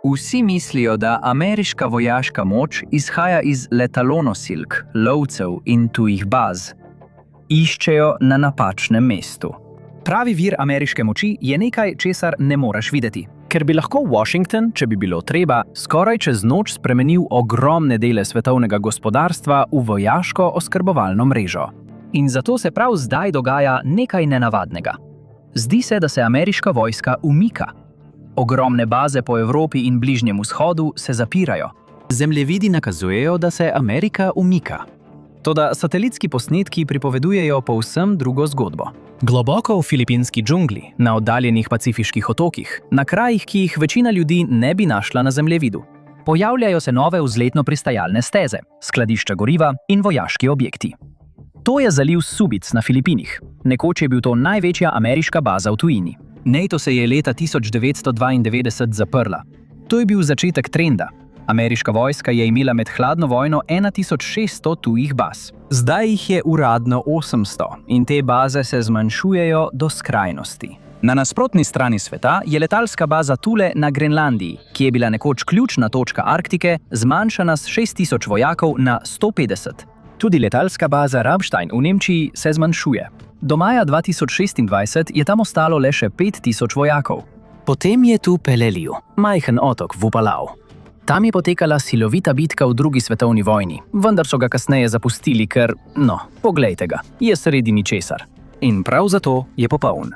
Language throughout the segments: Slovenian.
Vsi mislijo, da ameriška vojaška moč izhaja iz letalonosilk, lovcev in tujih baz. Iščejo na napačnem mestu. Pravi vir ameriške moči je nekaj, česar ne moreš videti, ker bi lahko Washington, če bi bilo treba, skoraj čez noč spremenil ogromne dele svetovnega gospodarstva v vojaško oskrbovalno mrežo. In zato se prav zdaj dogaja nekaj nenavadnega. Zdi se, da se ameriška vojska umika. Ogromne baze po Evropi in Bližnjem vzhodu se zapirajo. Zemljevidi nakazujejo, da se Amerika umika. Toda satelitski posnetki pripovedujejo povsem drugo zgodbo. Globoko v filipinski džungli, na oddaljenih pacifiških otokih, na krajih, ki jih večina ljudi ne bi našla na zemljevidu, pojavljajo se nove vzletno-pristajalne steze, skladišča goriva in vojaški objekti. To je zaliv Subic na Filipinih. Nekoč je bil to največja ameriška baza v tujini. NATO se je leta 1992 zaprla. To je bil začetek trenda. Ameriška vojska je imela med hladno vojno 1600 tujih baz. Zdaj jih je uradno 800 in te baze se zmanjšujejo do skrajnosti. Na nasprotni strani sveta je letalska baza Thule na Grenlandiji, ki je bila nekoč ključna točka Arktike, zmanjšana s 6000 vojakov na 150. Tudi letalska baza Ramstein v Nemčiji se zmanjšuje. Do maja 2026 je tam ostalo le še 5000 vojakov. Potem je tu Peleliu, majhen otok v Palau. Tam je potekala silovita bitka v drugi svetovni vojni, vendar so ga kasneje zapustili, ker, poglejte ga, je sredi ničesar. In prav zato je popoln.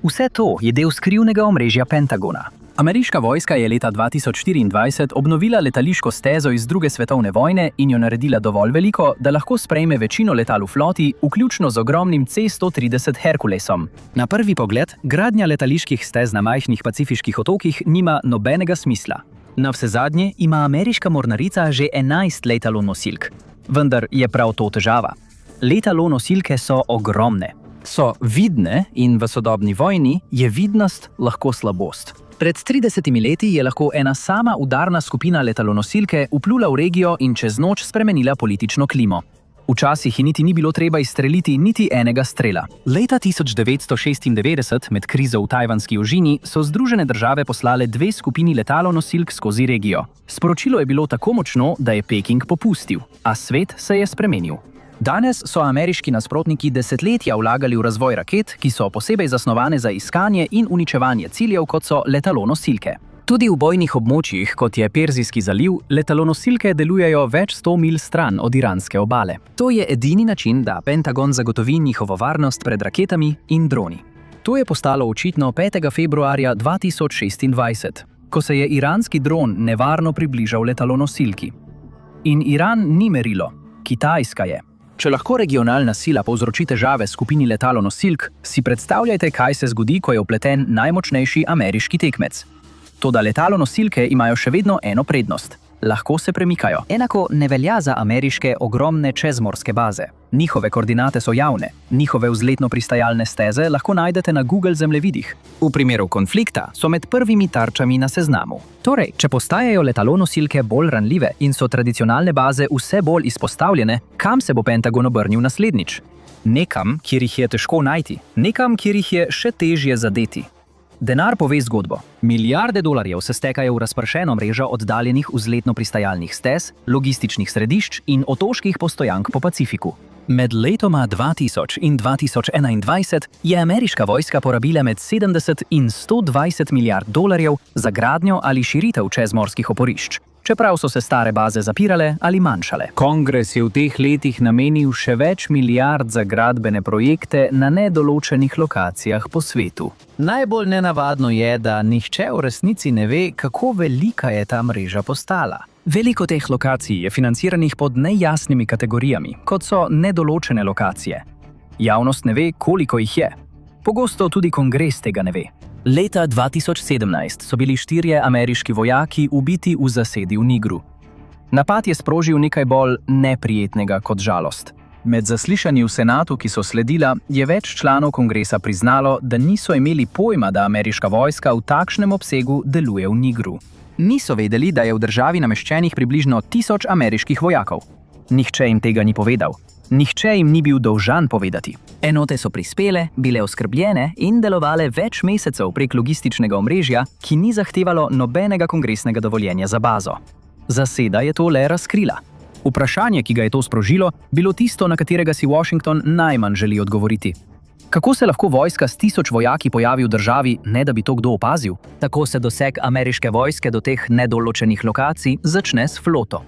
Vse to je del skrivnega omrežja Pentagona. Ameriška vojska je leta 2024 obnovila letališko stezo iz druge svetovne vojne in jo naredila dovolj veliko, da lahko sprejme večino letal v floti, vključno z ogromnim C-130 Herkulesom. Na prvi pogled, gradnja letaliških stez na majhnih pacifiških otokih nima nobenega smisla. Navsezadnje ima ameriška mornarica že 11 letalonosilk. Vendar je prav to težava. Letalonosilke so ogromne. So vidne in v sodobni vojni je vidnost lahko slabost. Pred 30 leti je lahko ena sama udarna skupina letalonosilke vplula v regijo in čez noč spremenila politično klimo. Včasih ji niti ni bilo treba izstreliti niti enega strela. Leta 1996, med krizo v tajvanski ožini, so Združene države poslale 2 skupini letalonosilk skozi regijo. Sporočilo je bilo tako močno, da je Peking popustil, a svet se je spremenil. Danes so ameriški nasprotniki desetletja vlagali v razvoj raket, ki so posebej zasnovane za iskanje in uničevanje ciljev, kot so letalonosilke. Tudi v bojnih območjih, kot je Perzijski zaliv, letalonosilke delujejo več 100 milj stran od iranske obale. To je edini način, da Pentagon zagotovi njihovo varnost pred raketami in droni. To je postalo očitno 5. februarja 2026, ko se je iranski dron nevarno približal letalonosilki. In Iran ni merilo, Kitajska je. Če lahko regionalna sila povzroči težave skupini letalonosilk, si predstavljajte, kaj se zgodi, ko je vpleten najmočnejši ameriški tekmec. Toda letalonosilke imajo še vedno eno prednost. Lahko se premikajo. Enako ne velja za ameriške ogromne čezmorske baze. Njihove koordinate so javne. Njihove vzletno-pristajalne steze lahko najdete na Google zemljevidih. V primeru konflikta so med prvimi tarčami na seznamu. Torej, če postajajo letalonosilke bolj ranljive in so tradicionalne baze vse bolj izpostavljene, kam se bo Pentagon obrnil naslednjič? Nekam, kjer jih je težko najti. Nekam, kjer jih je še težje zadeti. Denar pove zgodbo. Milijarde dolarjev se stekajo v razpršeno mrežo oddaljenih vzletno-pristajalnih stez, logističnih središč in otoških postojank po Pacifiku. Med letoma 2000 in 2021 je ameriška vojska porabila med 70 in 120 milijard dolarjev za gradnjo ali širitev čezmorskih oporišč, čeprav so se stare baze zapirale ali manjšale. Kongres je v teh letih namenil še več milijard za gradbene projekte na nedoločenih lokacijah po svetu. Najbolj nenavadno je, da nihče v resnici ne ve, kako velika je ta mreža postala. Veliko teh lokacij je financiranih pod nejasnimi kategorijami, kot so nedoločene lokacije. Javnost ne ve, koliko jih je. Pogosto tudi kongres tega ne ve. Leta 2017 so bili 4 ameriški vojaki ubiti v zasedi v Nigru. Napad je sprožil nekaj bolj neprijetnega kot žalost. Med zaslišanji v senatu, ki so sledila, je več članov kongresa priznalo, da niso imeli pojma, da ameriška vojska v takšnem obsegu deluje v Nigru. Niso vedeli, da je v državi nameščenih približno 1000 ameriških vojakov. Nihče jim tega ni povedal. Nihče jim ni bil dolžan povedati. Enote so prispele, bile oskrbljene in delovale več mesecev prek logističnega omrežja, ki ni zahtevalo nobenega kongresnega dovoljenja za bazo. Zaseda je to le razkrila. Vprašanje, ki ga je to sprožilo, bilo tisto, na katerega si Washington najmanj želi odgovoriti. Kako se lahko vojska s 1000 vojaki pojavi v državi, ne da bi to kdo opazil? Tako se doseg ameriške vojske do teh nedoločenih lokacij začne s floto.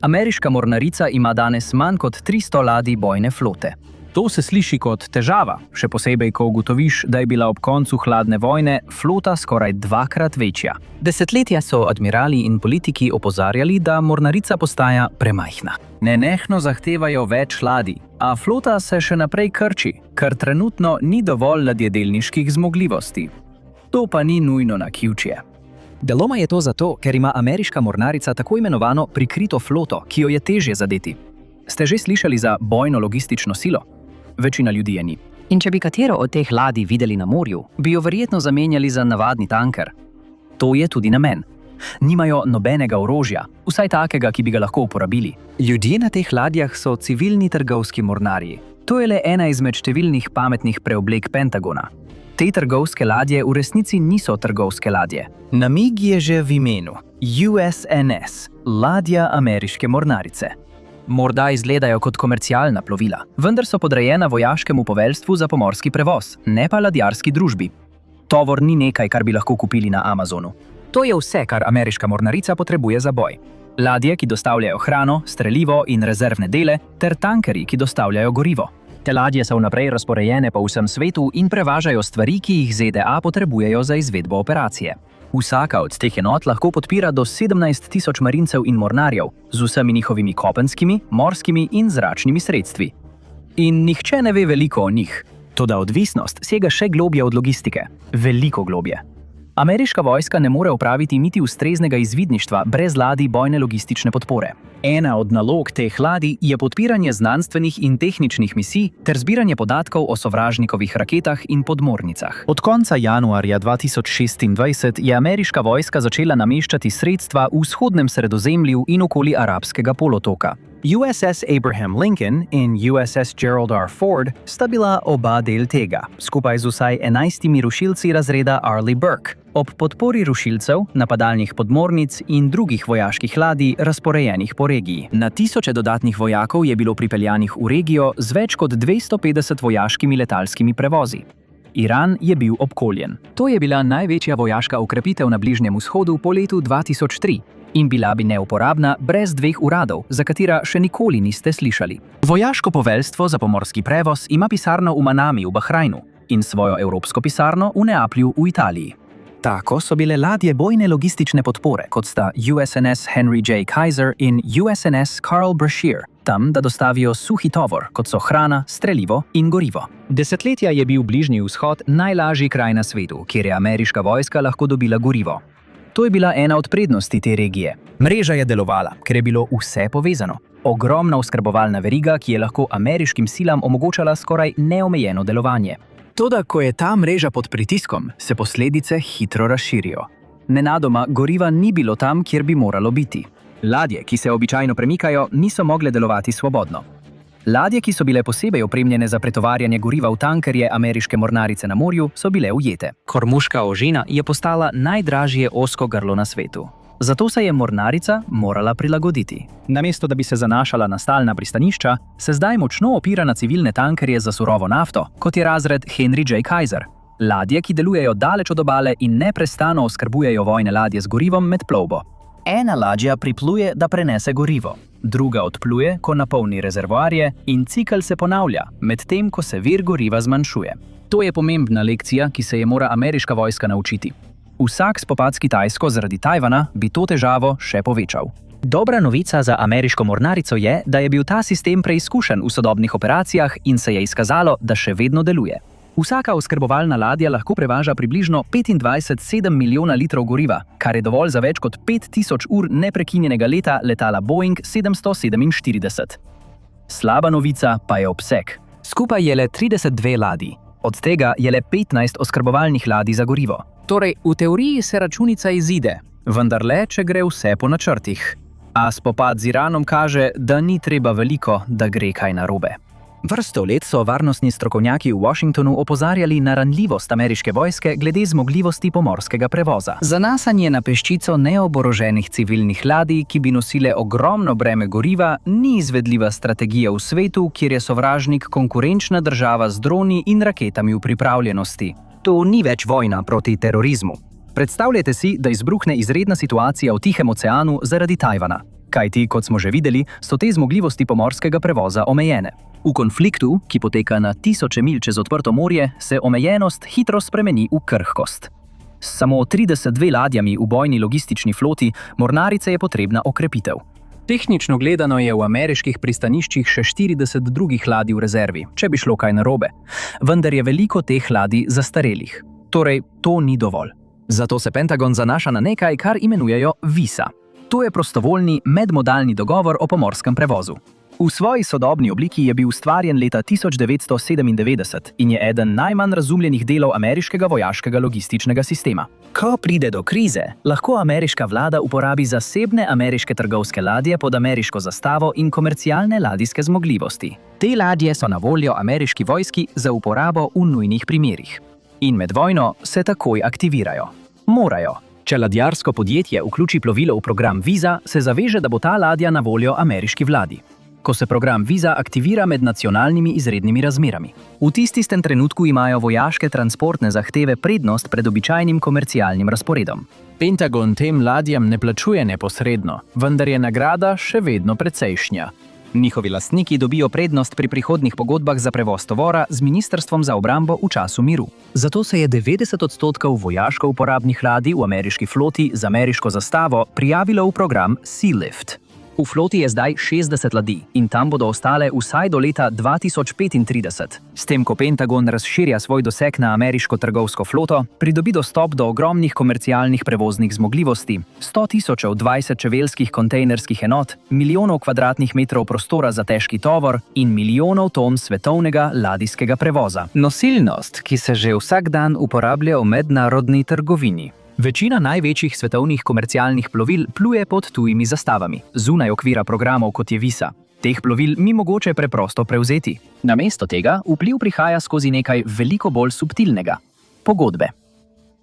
Ameriška mornarica ima danes manj kot 300 ladij bojne flote. To se sliši kot težava, še posebej, ko ugotoviš, da je bila ob koncu hladne vojne flota skoraj 2-krat večja. Desetletja so admirali in politiki opozarjali, da mornarica postaja premajhna. Nenehno zahtevajo več ladij, a flota se še naprej krči, ker trenutno ni dovolj ladjedelniških zmogljivosti. To pa ni nujno naključje. Deloma je to zato, ker ima ameriška mornarica tako imenovano prikrito floto, ki jo je težje zadeti. Ste že slišali za bojno-logistično silo? Večina ljudi je ni. In če bi katero od teh ladij videli na morju, bi jo verjetno zamenjali za navadni tanker. To je tudi namen. Nimajo nobenega orožja, vsaj takega, ki bi ga lahko uporabili. Ljudje na teh ladjah so civilni trgovski mornarji. To je le ena izmed številnih pametnih preoblek Pentagona. Te trgovske ladje v resnici niso trgovske ladje. Namig je že v imenu. USNS, ladja ameriške mornarice. Morda izgledajo kot komercialna plovila, vendar so podrejena vojaškemu poveljstvu za pomorski prevoz, ne pa ladjarski družbi. Tovor ni nekaj, kar bi lahko kupili na Amazonu. To je vse, kar ameriška mornarica potrebuje za boj. Ladje, ki dostavljajo hrano, strelivo in rezervne dele, ter tankerji, ki dostavljajo gorivo. Te ladje so vnaprej razporejene po vsem svetu in prevažajo stvari, ki jih ZDA potrebujejo za izvedbo operacije. Vsaka od teh enot lahko podpira do 17.000 marincev in mornarjev z vsemi njihovimi kopenskimi, morskimi in zračnimi sredstvi. In nihče ne ve veliko o njih. Toda odvisnost sega še globje od logistike. Veliko globje. Ameriška vojska ne more opraviti niti ustreznega izvidništva brez ladij bojne logistične podpore. Ena od nalog teh ladij je podpiranje znanstvenih in tehničnih misij ter zbiranje podatkov o sovražnikovih raketah in podmornicah. Od konca januarja 2026 je ameriška vojska začela nameščati sredstva v vzhodnem Sredozemlju in okoli Arabskega polotoka. USS Abraham Lincoln in USS Gerald R. Ford sta bila oba del tega, skupaj z vsaj 11 rušilci razreda Arleigh Burke, ob podpori rušilcev, napadalnih podmornic in drugih vojaških ladij razporejenih po regiji. Na tisoče dodatnih vojakov je bilo pripeljanih v regijo z več kot 250 vojaškimi letalskimi prevozi. Iran je bil obkoljen. To je bila največja vojaška okrepitev na Bližnjem vzhodu po letu 2003 in bila bi neuporabna brez 2 uradov, za katera še nikoli niste slišali. Vojaško poveljstvo za pomorski prevoz ima pisarno v Manami v Bahrajnu in svojo evropsko pisarno v Neaplju v Italiji. Tako so bile ladje bojne logistične podpore, kot sta USNS Henry J. Kaiser in USNS Carl Brashear, tam, da dostavijo suhi tovor, kot so hrana, strelivo in gorivo. Desetletja je bil Bližnji vzhod najlažji kraj na svetu, kjer je ameriška vojska lahko dobila gorivo. To je bila ena od prednosti te regije. Mreža je delovala, ker je bilo vse povezano. Ogromna oskrbovalna veriga, ki je lahko ameriškim silam omogočala skoraj neomejeno delovanje. Toda, ko je ta mreža pod pritiskom, se posledice hitro razširijo. Nenadoma goriva ni bilo tam, kjer bi moralo biti. Ladje, ki se običajno premikajo, niso mogle delovati svobodno. Ladje, ki so bile posebej opremljene za pretovarjanje goriva v tankerje ameriške mornarice na morju, so bile ujete. Kormuška ožina je postala najdražje ozko grlo na svetu. Zato se je mornarica morala prilagoditi. Namesto da bi se zanašala na stalna pristanišča, se zdaj močno opira na civilne tankerje za surovo nafto, kot je razred Henry J. Kaiser. Ladje, ki delujejo daleč od obale in neprestano oskrbujejo vojne ladje z gorivom med plovbo. Ena ladja pripluje, da prenese gorivo, druga odpluje, ko napolni rezervoarje in cikel se ponavlja, medtem ko se vir goriva zmanjšuje. To je pomembna lekcija, ki se je mora ameriška vojska naučiti. Vsak spopad s Kitajsko zaradi Tajvana bi to težavo še povečal. Dobra novica za ameriško mornarico je, da je bil ta sistem preizkušen v sodobnih operacijah in se je izkazalo, da še vedno deluje. Vsaka oskrbovalna ladja lahko prevaža približno 25,7 milijona litrov goriva, kar je dovolj za več kot 5000 ur neprekinjenega leta letala Boeing 747. Slaba novica pa je obseg. Skupaj je le 32 ladij, od tega je le 15 oskrbovalnih ladij za gorivo. Torej, v teoriji se računica izide, vendar le, če gre vse po načrtih. A spopad z Iranom kaže, da ni treba veliko, da gre kaj narobe. Vrsto let so varnostni strokovnjaki v Washingtonu opozarjali na ranljivost ameriške vojske glede zmogljivosti pomorskega prevoza. Zanasanje na peščico neoboroženih civilnih ladij, ki bi nosile ogromno breme goriva, ni izvedljiva strategija v svetu, kjer je sovražnik konkurenčna država z droni in raketami v pripravljenosti. To ni več vojna proti terorizmu. Predstavljajte si, da izbruhne izredna situacija v Tihem oceanu zaradi Tajvana. Kajti, kot smo že videli, so te zmogljivosti pomorskega prevoza omejene. V konfliktu, ki poteka na tisoče milj čez odprto morje, se omejenost hitro spremeni v krhkost. S samo 32 ladjami v bojni logistični floti mornarice je potrebna okrepitev. Tehnično gledano je v ameriških pristaniščih še 40 drugih ladij v rezervi, če bi šlo kaj narobe. Vendar je veliko teh ladij zastarelih. Torej, to ni dovolj. Zato se Pentagon zanaša na nekaj, kar imenujejo VISA. To je prostovoljni medmodalni dogovor o pomorskem prevozu. V svoji sodobni obliki je bil ustvarjen leta 1997 in je eden najmanj razumljenih delov ameriškega vojaškega logističnega sistema. Ko pride do krize, lahko ameriška vlada uporabi zasebne ameriške trgovske ladje pod ameriško zastavo in komercialne ladijske zmogljivosti. Te ladje so na voljo ameriški vojski za uporabo v nujnih primerih. In med vojno se takoj aktivirajo. Morajo. Če ladjarsko podjetje vključi plovilo v program VISA, se zaveže, da bo ta ladja na voljo ameriški vladi. Ko se program VISA aktivira med nacionalnimi izrednimi razmerami. V tistem trenutku imajo vojaške transportne zahteve prednost pred običajnim komercialnim razporedom. Pentagon tem ladjam ne plačuje neposredno, vendar je nagrada še vedno precejšnja. Njihovi lastniki dobijo prednost pri prihodnjih pogodbah za prevoz tovora z Ministrstvom za obrambo v času miru. Zato se je 90% vojaško uporabnih ladij v ameriški floti z ameriško zastavo prijavilo v program Sealift. V floti je zdaj 60 ladij in tam bodo ostale vsaj do leta 2035. S tem, ko Pentagon razširja svoj doseg na ameriško trgovsko floto, pridobi dostop do ogromnih komercialnih prevoznih zmogljivosti, 100.000 20-čeveljskih kontejnerskih enot, milijonov kvadratnih metrov prostora za težki tovor in milijonov ton svetovnega ladijskega prevoza. Nosilnost, ki se že vsak dan uporablja v mednarodni trgovini. Večina največjih svetovnih komercialnih plovil pluje pod tujimi zastavami, zunaj okvira programov kot je VISA. Teh plovil ni mogoče preprosto prevzeti. Namesto tega vpliv prihaja skozi nekaj veliko bolj subtilnega – pogodbe.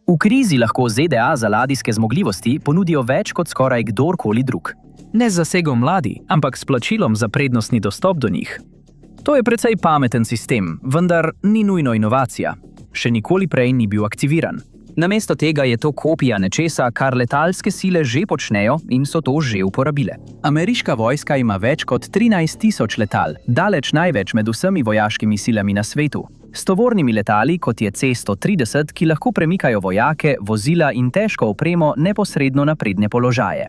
V krizi lahko ZDA za ladijske zmogljivosti ponudijo več kot skoraj kdorkoli drug. Ne z zasegom ladij, ampak s plačilom za prednostni dostop do njih. To je precej pameten sistem, vendar ni nujno inovacija. Še nikoli prej ni bil aktiviran. Namesto tega je to kopija nečesa, kar letalske sile že počnejo in so to že uporabile. Ameriška vojska ima več kot 13.000 letal, daleč največ med vsemi vojaškimi silami na svetu. S tovornimi letali, kot je C-130, ki lahko premikajo vojake, vozila in težko opremo neposredno na prednje položaje.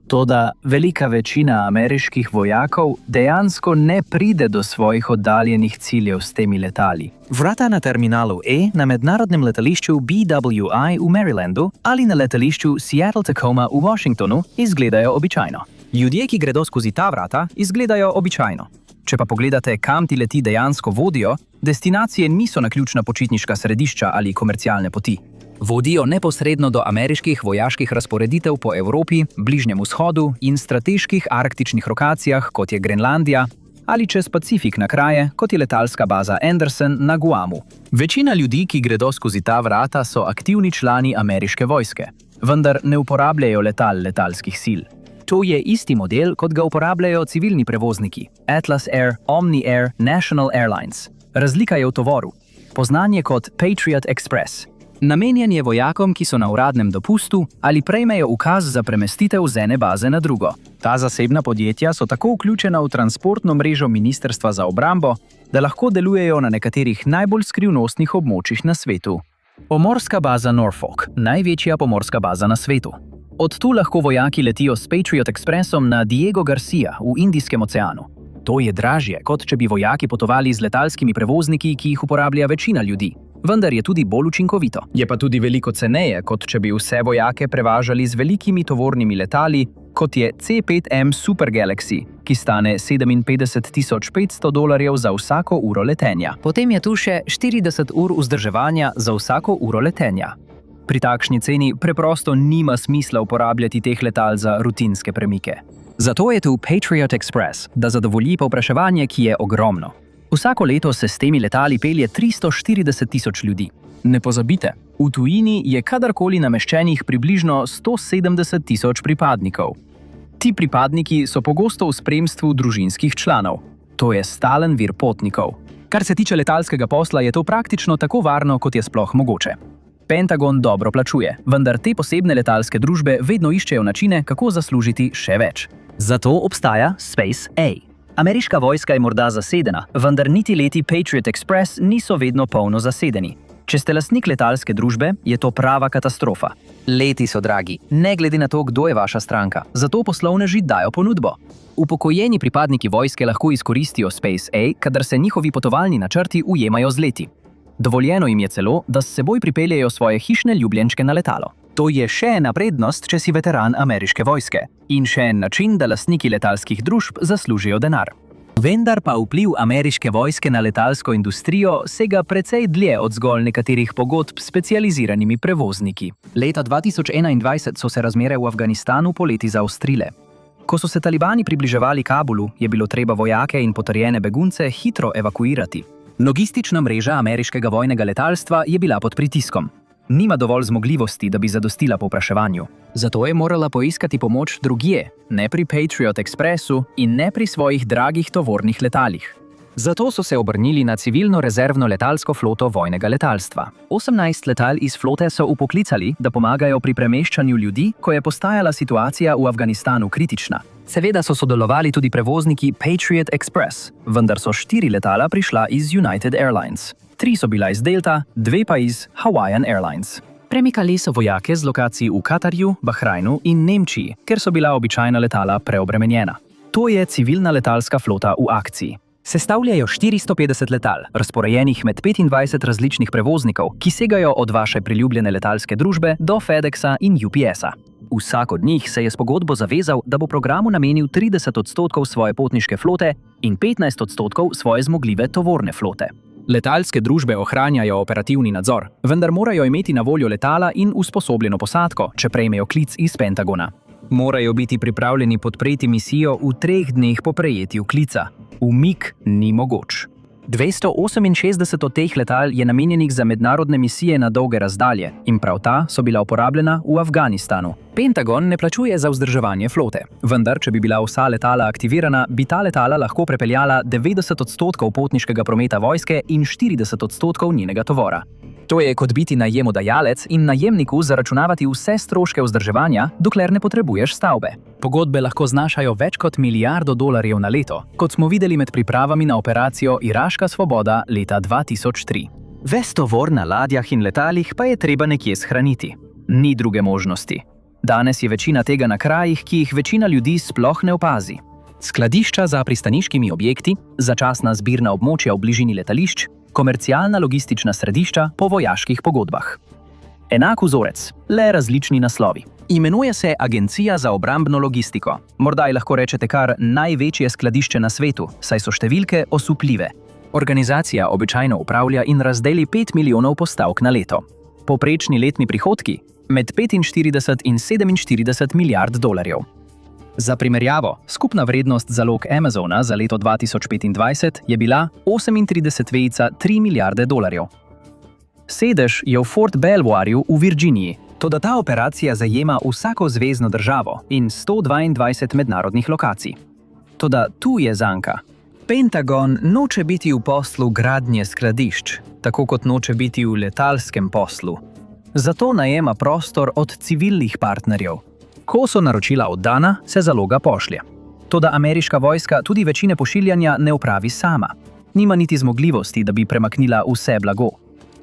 Toda velika večina ameriških vojakov dejansko ne pride do svojih oddaljenih ciljev s temi letali. Vrata na terminalu E na mednarodnem letališču BWI v Marylandu ali na letališču Seattle-Tacoma v Washingtonu izgledajo običajno. Ljudje, ki gredo skozi ta vrata, izgledajo običajno. Če pa pogledate, kam ti leti dejansko vodijo, destinacije niso naključna počitniška središča ali komercialne poti. Vodijo neposredno do ameriških vojaških razporeditev po Evropi, Bližnjem vzhodu in strateških arktičnih lokacijah, kot je Grenlandija, ali čez Pacifik na kraje, kot je letalska baza Anderson na Guamu. Večina ljudi, ki gredo skozi ta vrata, so aktivni člani ameriške vojske, vendar ne uporabljajo letalskih sil. To je isti model, kot ga uporabljajo civilni prevozniki – Atlas Air, Omni Air, National Airlines. Razlika je v tovoru. Poznan je kot Patriot Express. Namenjen je vojakom, ki so na uradnem dopustu ali prejmejo ukaz za premestitev z ene baze na drugo. Ta zasebna podjetja so tako vključena v transportno mrežo Ministrstva za obrambo, da lahko delujejo na nekaterih najbolj skrivnostnih območjih na svetu. Pomorska baza Norfolk, največja pomorska baza na svetu. Od tu lahko vojaki letijo s Patriot Expressom na Diego Garcia v Indijskem oceanu. To je dražje, kot če bi vojaki potovali z letalskimi prevozniki, ki jih uporablja večina ljudi. Vendar je tudi bolj učinkovito. Je pa tudi veliko ceneje, kot če bi vse vojake prevažali z velikimi tovornimi letali, kot je C-5M Super Galaxy, ki stane $57.500 za vsako uro letenja. Potem je tu še 40 ur vzdrževanja za vsako uro letenja. Pri takšni ceni preprosto nima smisla uporabljati teh letal za rutinske premike. Zato je tu Patriot Express, da zadovolji povpraševanje, ki je ogromno. Vsako leto se s temi letali pelje 340.000 ljudi. Ne pozabite, v tujini je kadarkoli nameščenih približno 170.000 pripadnikov. Ti pripadniki so pogosto v spremstvu družinskih članov. To je stalen vir potnikov. Kar se tiče letalskega posla, je to praktično tako varno, kot je sploh mogoče. Pentagon dobro plačuje, vendar te posebne letalske družbe vedno iščejo načine, kako zaslužiti še več. Zato obstaja Space A. Ameriška vojska je morda zasedena, vendar niti leti Patriot Express niso vedno polno zasedeni. Če ste lastnik letalske družbe, je to prava katastrofa. Leti so dragi, ne glede na to, kdo je vaša stranka, zato poslovneži dajo ponudbo. Upokojeni pripadniki vojske lahko izkoristijo Space A, kadar se njihovi potovalni načrti ujemajo z leti. Dovoljeno jim je celo, da s seboj pripeljejo svoje hišne ljubljenčke na letalo. To je še ena prednost, če si veteran ameriške vojske. In še en način, da lastniki letalskih družb zaslužijo denar. Vendar pa vpliv ameriške vojske na letalsko industrijo sega precej dlje od zgolj nekaterih pogodb s specializiranimi prevozniki. Leta 2021 so se razmere v Afganistanu poleti zaostrile. Ko so se talibani približevali Kabulu, je bilo treba vojake in potrjene begunce hitro evakuirati. Logistična mreža ameriškega vojnega letalstva je bila pod pritiskom. Nima dovolj zmogljivosti, da bi zadostila povpraševanju. Zato je morala poiskati pomoč drugje, ne pri Patriot Expressu in ne pri svojih dragih tovornih letalih. Zato so se obrnili na civilno rezervno letalsko floto vojnega letalstva. 18 letal iz flote so upoklicali, da pomagajo pri premeščanju ljudi, ko je postajala situacija v Afganistanu kritična. Seveda so sodelovali tudi prevozniki Patriot Express, vendar so 4 letala prišla iz United Airlines. 3 so bila iz Delta, 2 pa iz Hawaiian Airlines. Premikali so vojake z lokacij v Katarju, Bahrajnu in Nemčiji, ker so bila običajna letala preobremenjena. To je civilna letalska flota v akciji. Sestavljajo 450 letal, razporejenih med 25 različnih prevoznikov, ki segajo od vaše priljubljene letalske družbe do FedExa in UPS-a. Vsak od njih se je s pogodbo zavezal, da bo programu namenil 30% svoje potniške flote in 15% svoje zmogljive tovorne flote. Letalske družbe ohranjajo operativni nadzor, vendar morajo imeti na voljo letala in usposobljeno posadko, če prejmejo klic iz Pentagona. Morajo biti pripravljeni podpreti misijo v 3 dneh po prejetju klica. Umik ni mogoč. 268 od teh letal je namenjenih za mednarodne misije na dolge razdalje in prav ta so bila uporabljena v Afganistanu. Pentagon ne plačuje za vzdrževanje flote, vendar če bi bila vsa letala aktivirana, bi ta letala lahko prepeljala 90% potniškega prometa vojske in 40% njenega tovora. To je kot biti najemodajalec in najemniku zaračunavati vse stroške vzdrževanja, dokler ne potrebuješ stavbe. Pogodbe lahko znašajo več kot $1 milijardo na leto, kot smo videli med pripravami na operacijo Iraška svoboda leta 2003. Ves tovor na ladjah in letalih pa je treba nekje shraniti. Ni druge možnosti. Danes je večina tega na krajih, ki jih večina ljudi sploh ne opazi. Skladišča za pristaniškimi objekti, začasna zbirna območja v bližini letališč, komercialna logistična središča po vojaških pogodbah. Enak vzorec, le različni naslovi. Imenuje se Agencija za obrambno logistiko. Morda lahko rečete kar največje skladišče na svetu, saj so številke osupljive. Organizacija običajno upravlja in razdeli 5 milijonov postavk na leto. Povprečni letni prihodki med 45 in 47 milijard dolarjev. Za primerjavo, skupna vrednost zalog Amazona za leto 2025 je bila 38,3 milijarde dolarjev. Sedež je v Fort Belvoirju v Virginiji, toda ta operacija zajema vsako zvezno državo in 122 mednarodnih lokacij. Toda tu je zanka. Pentagon noče biti v poslu gradnje skladišč, tako kot noče biti v letalskem poslu. Zato najema prostor od civilnih partnerjev. Ko so naročila oddana, se zaloga pošlje. Toda ameriška vojska tudi večine pošiljanja ne opravi sama. Nima niti zmogljivosti, da bi premaknila vse blago.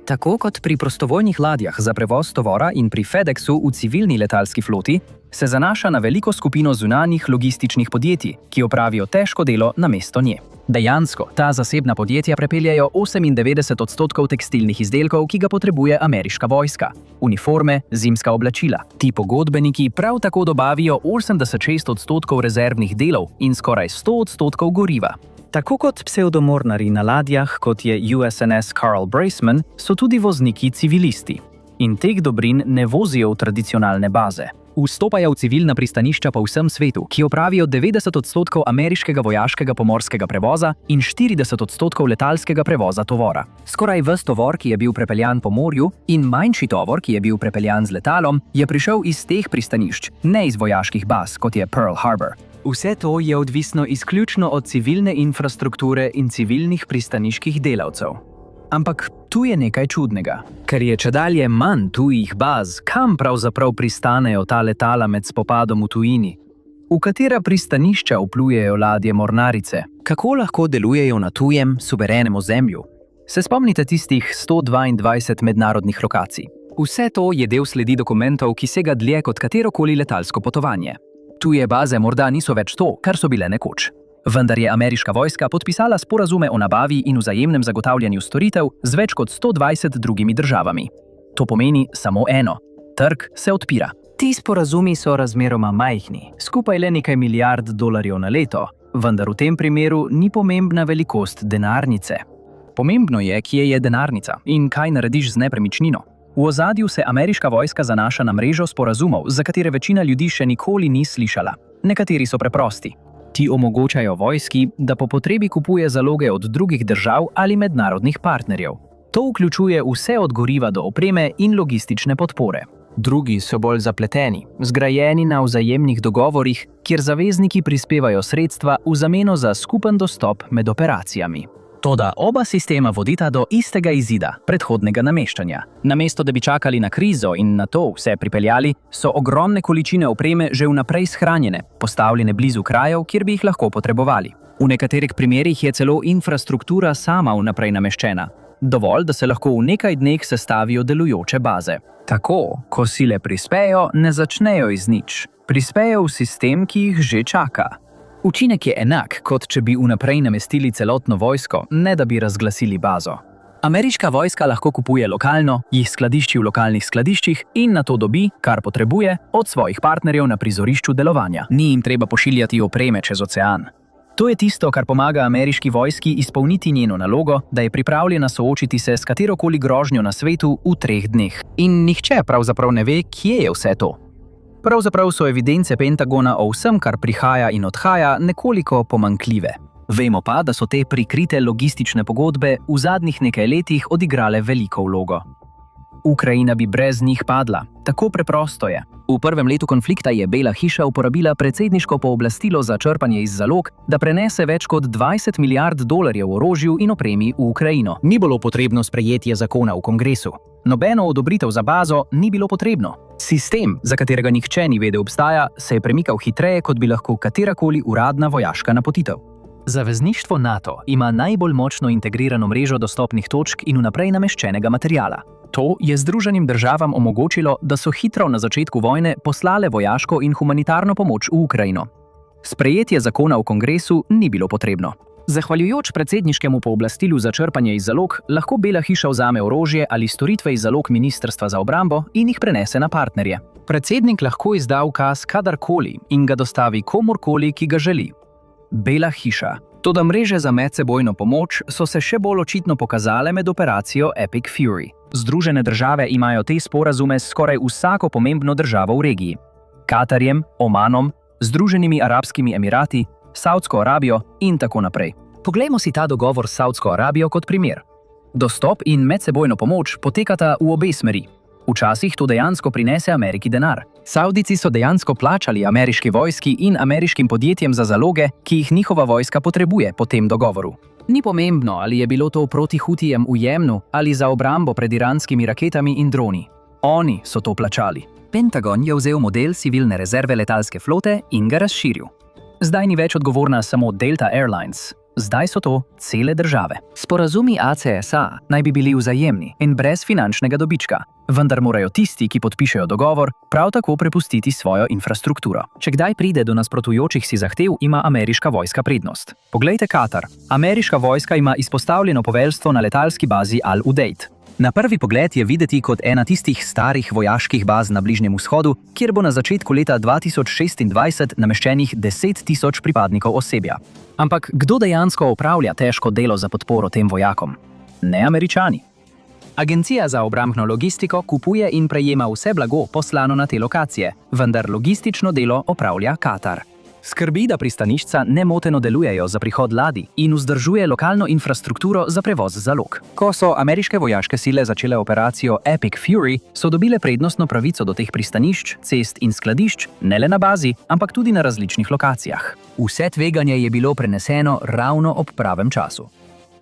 Tako kot pri prostovoljnih ladjah za prevoz tovora in pri FedExu v civilni letalski floti, se zanaša na veliko skupino zunanjih logističnih podjetij, ki opravijo težko delo namesto nje. Dejansko, ta zasebna podjetja prepeljajo 98% tekstilnih izdelkov, ki ga potrebuje ameriška vojska. Uniforme, zimska oblačila. Ti pogodbeniki prav tako dobavijo 86% rezervnih delov in skoraj 100% goriva. Tako kot psevdomornari na ladjah, kot je USNS Carl Braceman, so tudi vozniki civilisti. In teh dobrin ne vozijo v tradicionalne baze. Vstopajo v civilna pristanišča po vsem svetu, ki opravijo 90% ameriškega vojaškega pomorskega prevoza in 40% letalskega prevoza tovora. Skoraj ves tovor, ki je bil prepeljan po morju, in manjši tovor, ki je bil prepeljan z letalom, je prišel iz teh pristanišč, ne iz vojaških baz, kot je Pearl Harbor. Vse to je odvisno izključno od civilne infrastrukture in civilnih pristaniških delavcev. Ampak tu je nekaj čudnega. Ker je čedalje manj tujih baz, kam pravzaprav pristanejo ta letala med spopadom v tujini? V katera pristanišča vplujejo ladje mornarice? Kako lahko delujejo na tujem, suverenem ozemlju? Se spomnite tistih 122 mednarodnih lokacij? Vse to je del sledi dokumentov, ki sega dlje kot katerokoli letalsko potovanje. Tuje baze morda niso več to, kar so bile nekoč. Vendar je ameriška vojska podpisala sporazume o nabavi in vzajemnem zagotavljanju storitev z več kot 120 drugimi državami. To pomeni samo eno: trg se odpira. Ti sporazumi so razmeroma majhni, skupaj le nekaj milijard dolarjev na leto, vendar v tem primeru ni pomembna velikost denarnice. Pomembno je, kje je denarnica in kaj narediš z nepremičnino. V ozadju se ameriška vojska zanaša na mrežo sporazumov, za katere večina ljudi še nikoli ni slišala. Nekateri so preprosti. Ti omogočajo vojski, da po potrebi kupuje zaloge od drugih držav ali mednarodnih partnerjev. To vključuje vse od goriva do opreme in logistične podpore. Drugi so bolj zapleteni, zgrajeni na vzajemnih dogovorih, kjer zavezniki prispevajo sredstva v zameno za skupen dostop med operacijami. Toda oba sistema vodita do istega izida, predhodnega nameščanja. Namesto da bi čakali na krizo in na to vse pripeljali, so ogromne količine opreme že vnaprej shranjene, postavljene blizu krajev, kjer bi jih lahko potrebovali. V nekaterih primerih je celo infrastruktura sama vnaprej nameščena. Dovolj, da se lahko v nekaj dneh sestavijo delujoče baze. Tako, ko sile prispejo, ne začnejo iz nič. Prispejo v sistem, ki jih že čaka. Učinek je enak, kot če bi vnaprej namestili celotno vojsko, ne da bi razglasili bazo. Ameriška vojska lahko kupuje lokalno, jih skladišči v lokalnih skladiščih in nato dobi, kar potrebuje, od svojih partnerjev na prizorišču delovanja. Ni jim treba pošiljati opreme čez ocean. To je tisto, kar pomaga ameriški vojski izpolniti njeno nalogo, da je pripravljena soočiti se s katerokoli grožnjo na svetu v 3 dneh. In nihče pravzaprav ne ve, kje je vse to. Pravzaprav so evidence Pentagona o vsem, kar prihaja in odhaja, nekoliko pomanjkljive. Vemo pa, da so te prikrite logistične pogodbe v zadnjih nekaj letih odigrale veliko vlogo. Ukrajina bi brez njih padla. Tako preprosto je. V prvem letu konflikta je Bela hiša uporabila predsedniško pooblastilo za črpanje iz zalog, da prenese več kot 20 milijard dolarjev orožju in opremi v Ukrajino. Ni bilo potrebno sprejetje zakona v kongresu. Nobeno odobritev za bazo ni bilo potrebno. Sistem, za katerega nihče ni vedel obstaja, se je premikal hitreje, kot bi lahko katerakoli uradna vojaška napotitev. Zavezništvo NATO ima najbolj močno integrirano mrežo dostopnih točk in vnaprej nameščenega materiala. To je Združenim državam omogočilo, da so hitro na začetku vojne poslale vojaško in humanitarno pomoč v Ukrajino. Sprejetje zakona v kongresu ni bilo potrebno. Zahvaljujoč predsedniškemu pooblastilu za črpanje iz zalog, lahko Bela hiša vzame orožje ali storitve iz zalog Ministrstva za obrambo in jih prenese na partnerje. Predsednik lahko izda ukaz kadarkoli in ga dostavi komurkoli, ki ga želi. Bela hiša. Toda mreže za medsebojno pomoč so se še bolj očitno pokazale med operacijo Epic Fury. Združene države imajo te sporazume s skoraj vsako pomembno državo v regiji. Katarjem, Omanom, Združenimi arabskimi emirati, Saudsko Arabijo in tako naprej. Poglejmo si ta dogovor s Saudsko Arabijo kot primer. Dostop in medsebojno pomoč potekata v obe smeri. Včasih to dejansko prinese Ameriki denar. Savdici so dejansko plačali ameriški vojski in ameriškim podjetjem za zaloge, ki jih njihova vojska potrebuje po tem dogovoru. Ni pomembno, ali je bilo to proti Hutijem v Jemnu ali za obrambo pred iranskimi raketami in droni. Oni so to plačali. Pentagon je vzel model civilne rezerve letalske flote in ga razširil. Zdaj ni več odgovorna samo Delta Airlines. Zdaj so to cele države. Sporazumi ACSA naj bi bili vzajemni in brez finančnega dobička, vendar morajo tisti, ki podpišejo dogovor, prav tako prepustiti svojo infrastrukturo. Če kdaj pride do nasprotujočih si zahtev, ima ameriška vojska prednost. Poglejte Katar. Ameriška vojska ima izpostavljeno poveljstvo na letalski bazi Al-Udeid. Na prvi pogled je videti kot ena tistih starih vojaških baz na Bližnjem vzhodu, kjer bo na začetku leta 2026 nameščenih 10 tisoč pripadnikov osebja. Ampak kdo dejansko opravlja težko delo za podporo tem vojakom? Ne Američani. Agencija za obrambno logistiko kupuje in prejema vse blago poslano na te lokacije, vendar logistično delo opravlja Katar. Skrbi, da pristanišča nemoteno delujejo za prihod ladij in vzdržuje lokalno infrastrukturo za prevoz zalog. Ko so ameriške vojaške sile začele operacijo Epic Fury, so dobile prednostno pravico do teh pristanišč, cest in skladišč, ne le na bazi, ampak tudi na različnih lokacijah. Vse tveganje je bilo preneseno ravno ob pravem času.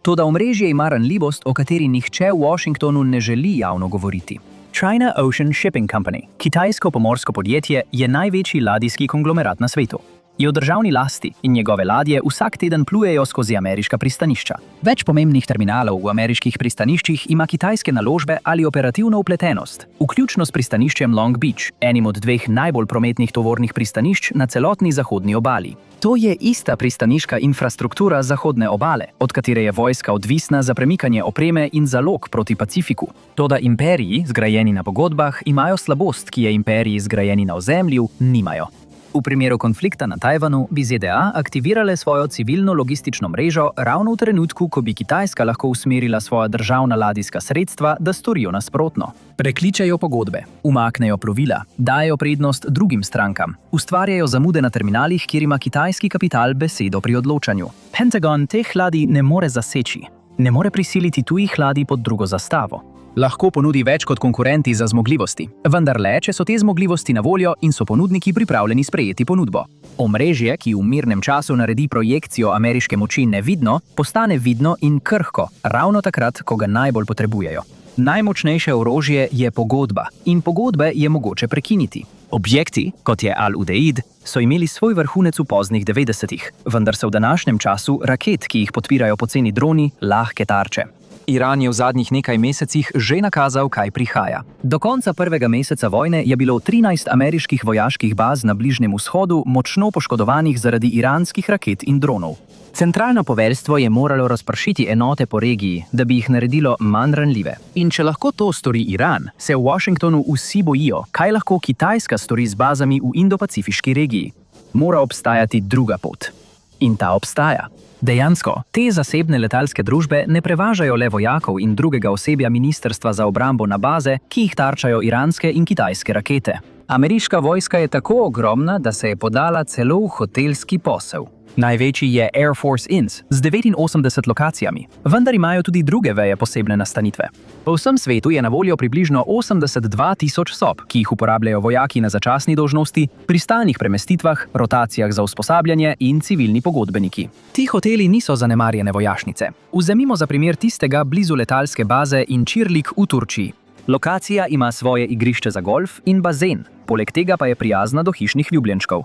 Toda omrežje ima ranljivost, o kateri nihče v Washingtonu ne želi javno govoriti. China Ocean Shipping Company, kitajsko pomorsko podjetje, je največji ladijski konglomerat na svetu. Je v državni lasti in njegove ladje vsak teden plujejo skozi ameriška pristanišča. Več pomembnih terminalov v ameriških pristaniščih ima kitajske naložbe ali operativno vpletenost, vključno s pristaniščem Long Beach, enim od dveh najbolj prometnih tovornih pristanišč na celotni zahodni obali. To je ista pristaniška infrastruktura zahodne obale, od katere je vojska odvisna za premikanje opreme in zalog proti Pacifiku. Toda imperiji, zgrajeni na pogodbah, imajo slabost, ki je imperiji, zgrajeni na ozemlju, nimajo. V primeru konflikta na Tajvanu bi ZDA aktivirale svojo civilno logistično mrežo ravno v trenutku, ko bi Kitajska lahko usmerila svoja državna ladijska sredstva, da storijo nasprotno. Prekličejo pogodbe, umaknejo plovila, dajejo prednost drugim strankam, ustvarjajo zamude na terminalih, kjer ima kitajski kapital besedo pri odločanju. Pentagon teh ladij ne more zaseči, ne more prisiliti tujih ladij pod drugo zastavo. Lahko ponudi več kot konkurenti za zmogljivosti, vendar le, če so te zmogljivosti na voljo in so ponudniki pripravljeni sprejeti ponudbo. Omrežje, ki v mirnem času naredi projekcijo ameriške moči nevidno, postane vidno in krhko, ravno takrat, ko ga najbolj potrebujejo. Najmočnejše orožje je pogodba in pogodbe je mogoče prekiniti. Objekti, kot je Al-Udeid, so imeli svoj vrhunec v poznih 90-ih, vendar so v današnjem času raket, ki jih podpirajo poceni droni, lahke tarče. Iran je v zadnjih nekaj mesecih že nakazal, kaj prihaja. Do konca prvega meseca vojne je bilo 13 ameriških vojaških baz na Bližnjem vzhodu močno poškodovanih zaradi iranskih raket in dronov. Centralno poveljstvo je moralo razpršiti enote po regiji, da bi jih naredilo manj ranljive. In če lahko to stori Iran, se v Washingtonu vsi bojijo, kaj lahko Kitajska stori z bazami v Indo-Pacifiški regiji. Mora obstajati druga pot. In ta obstaja. Dejansko, te zasebne letalske družbe ne prevažajo le vojakov in drugega osebja Ministrstva za obrambo na baze, ki jih tarčajo iranske in kitajske rakete. Ameriška vojska je tako ogromna, da se je podala celo v hotelski posel. Največji je Air Force Inns z 89 lokacijami, vendar imajo tudi druge veje posebne nastanitve. Po vsem svetu je na voljo približno 82.000 sob, ki jih uporabljajo vojaki na začasni dolžnosti, pri stalnih premestitvah, rotacijah za usposabljanje in civilni pogodbeniki. Ti hoteli niso zanemarjene vojašnice. Vzemimo za primer tistega blizu letalske baze Incirlik v Turčiji. Lokacija ima svoje igrišče za golf in bazen, poleg tega pa je prijazna do hišnih ljubljenčkov.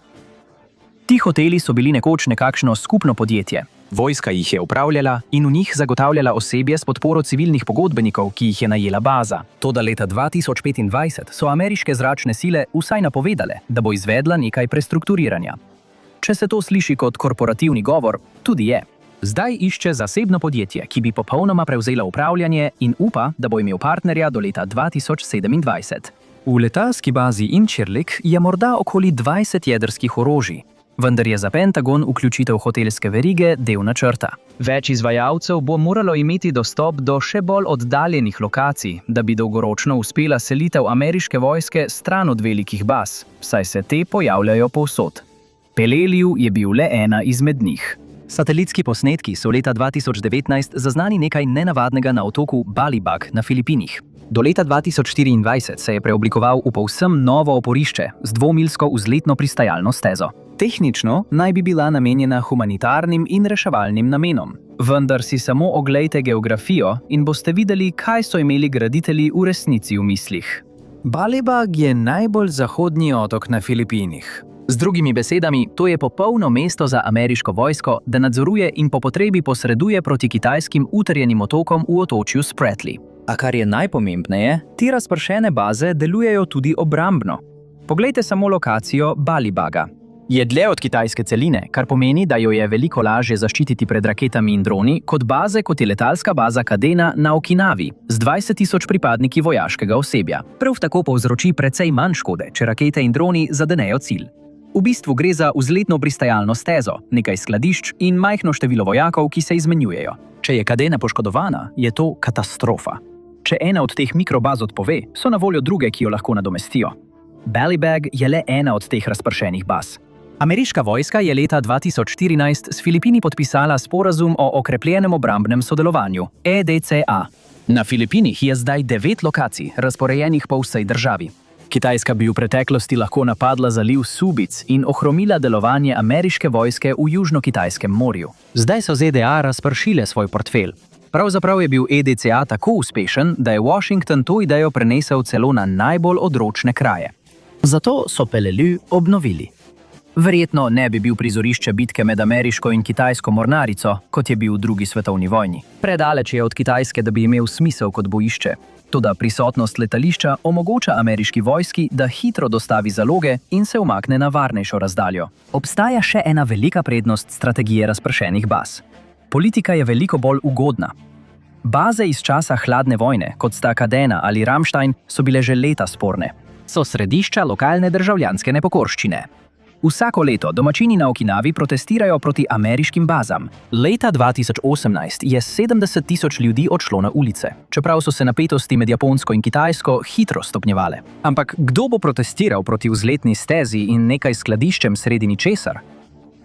Ti hoteli so bili nekoč nekakšno skupno podjetje. Vojska jih je upravljala in v njih zagotavljala osebje s podporo civilnih pogodbenikov, ki jih je najela baza. Toda leta 2025 so ameriške zračne sile vsaj napovedale, da bo izvedla nekaj prestrukturiranja. Če se to sliši kot korporativni govor, tudi je. Zdaj išče zasebno podjetje, ki bi popolnoma prevzela upravljanje in upa, da bo imel partnerja do leta 2027. V letalski bazi Incirlik je morda okoli 20 jedrskih orožij, vendar je za Pentagon vključitev hotelske verige del načrta. Več izvajalcev bo moralo imeti dostop do še bolj oddaljenih lokacij, da bi dolgoročno uspela selitev ameriške vojske stran od velikih baz, saj se te pojavljajo povsod. Peleliu je bil le ena izmed njih. Satelitski posnetki so leta 2019 zaznali nekaj nenavadnega na otoku Balibag na Filipinih. Do leta 2024 se je preoblikoval v povsem novo oporišče z dvomilsko vzletno pristajalno stezo. Tehnično naj bi bila namenjena humanitarnim in reševalnim namenom. Vendar si samo oglejte geografijo in boste videli, kaj so imeli graditelji v resnici v mislih. Balibag je najbolj zahodni otok na Filipinih. Z drugimi besedami, to je popolno mesto za ameriško vojsko, da nadzoruje in po potrebi posreduje proti kitajskim utrjenim otokom v otočju Spratly. A kar je najpomembneje, te razpršene baze delujejo tudi obrambno. Poglejte samo lokacijo Balibaga. Je dlje od kitajske celine, kar pomeni, da jo je veliko lažje zaščititi pred raketami in droni, kot baze, kot je letalska baza Kadena na Okinavi, z 20.000 pripadniki vojaškega osebja. Prav tako povzroči precej manj škode, če rakete in droni zadenejo cilj. V bistvu gre za vzletno pristajalno stezo, nekaj skladišč in majhno število vojakov, ki se izmenjujejo. Če je Kadena poškodovana, je to katastrofa. Če ena od teh mikrobaz odpove, so na voljo druge, ki jo lahko nadomestijo. Ballybag je le ena od teh razpršenih baz. Ameriška vojska je leta 2014 s Filipini podpisala sporazum o okrepljenem obrambnem sodelovanju, EDCA. Na Filipinih je zdaj 9 lokacij, razporejenih po vsej državi. Kitajska bi v preteklosti lahko napadla zaliv Subic in ohromila delovanje ameriške vojske v Južno-Kitajskem morju. Zdaj so ZDA razpršile svoj portfelj. Pravzaprav je bil EDCA tako uspešen, da je Washington to idejo prenesel celo na najbolj odročne kraje. Zato so Peleliu obnovili. Verjetno ne bi bil prizorišče bitke med ameriško in kitajsko mornarico, kot je bil v drugi svetovni vojni. Predaleč je od Kitajske, da bi imel smisel kot bojišče. Toda prisotnost letališča omogoča ameriški vojski, da hitro dostavi zaloge in se umakne na varnejšo razdaljo. Obstaja še ena velika prednost strategije razpršenih baz. Politika je veliko bolj ugodna. Baze iz časa hladne vojne, kot sta Kadena ali Ramstein, so bile že leta sporne. So središča lokalne državljanske nepokorščine. Vsako leto domačini na Okinavi protestirajo proti ameriškim bazam. Leta 2018 je 70 000 ljudi odšlo na ulice, čeprav so se napetosti med Japonsko in Kitajsko hitro stopnjevale. Ampak kdo bo protestiral proti vzletni stezi in nekaj skladiščem sredi ničesar?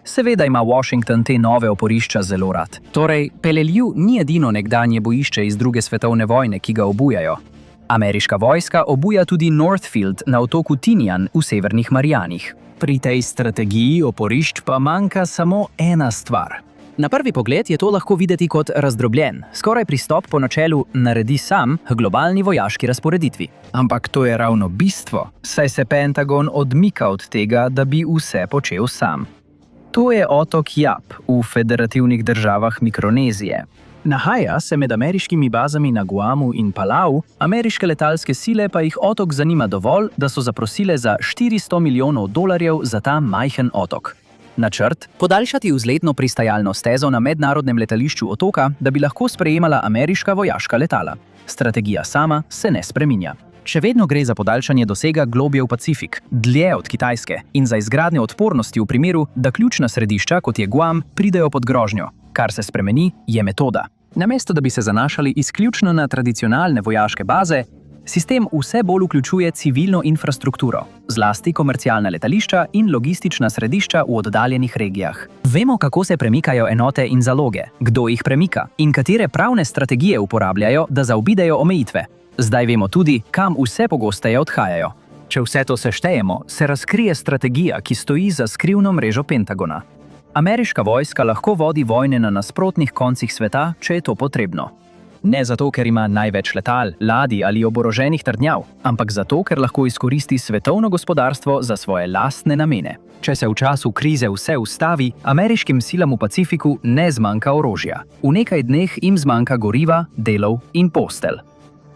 Seveda ima Washington te nove oporišča zelo rad. Torej, Peleliu ni edino nekdanje bojišče iz druge svetovne vojne, ki ga obujajo. Ameriška vojska obuja tudi Northfield na otoku Tinian v severnih Marijanih. Pri tej strategiji oporišč pa manjka samo ena stvar. Na prvi pogled je to lahko videti kot razdrobljen, skoraj pristop po načelu naredi sam globalni vojaški razporeditvi. Ampak to je ravno bistvo, saj se Pentagon odmika od tega, da bi vse počel sam. To je otok Yap v federativnih državah Mikronezije. Nahaja se med ameriškimi bazami na Guamu in Palau, ameriške letalske sile pa jih otok zanima dovolj, da so zaprosile za $400 milijonov za ta majhen otok. Načrt: podaljšati vzletno pristajalno stezo na mednarodnem letališču otoka, da bi lahko sprejemala ameriška vojaška letala. Strategija sama se ne spreminja. Še vedno gre za podaljšanje dosega globje v Pacifik, dlje od Kitajske, in za izgradnjo odpornosti v primeru, da ključna središča, kot je Guam, pridejo pod grožnjo. Kar se spremeni, je metoda. Namesto da bi se zanašali izključno na tradicionalne vojaške baze, sistem vse bolj vključuje civilno infrastrukturo, zlasti komercialna letališča in logistična središča v oddaljenih regijah. Vemo, kako se premikajo enote in zaloge, kdo jih premika in katere pravne strategije uporabljajo, da zaobidejo omejitve. Zdaj vemo tudi, kam vse pogosteje odhajajo. Če vse to seštejemo, se razkrije strategija, ki stoji za skrivno mrežo Pentagona. Ameriška vojska lahko vodi vojne na nasprotnih koncih sveta, če je to potrebno. Ne zato, ker ima največ letal, ladij ali oboroženih trdnjav, ampak zato, ker lahko izkoristi svetovno gospodarstvo za svoje lastne namene. Če se v času krize vse ustavi, ameriškim silam v Pacifiku ne zmanjka orožja. V nekaj dneh jim zmanjka goriva, delov in postelj.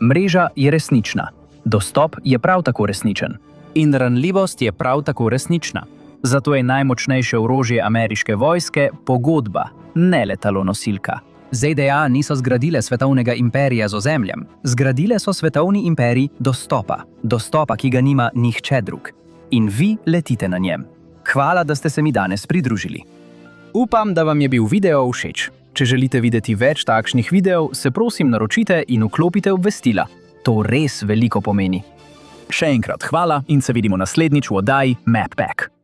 Mreža je resnična. Dostop je prav tako resničen. In ranljivost je prav tako resnična. Zato je najmočnejše orožje ameriške vojske pogodba, ne letalonosilka. ZDA niso zgradile svetovnega imperija z ozemljem. Zgradile so svetovni imperij dostopa. Dostopa, ki ga nima nihče drug. In vi letite na njem. Hvala, da ste se mi danes pridružili. Upam, da vam je bil video všeč. Če želite videti več takšnih videov, se prosim naročite in vklopite obvestila. To res veliko pomeni. Še enkrat hvala in se vidimo naslednjič v oddaji Map Pack.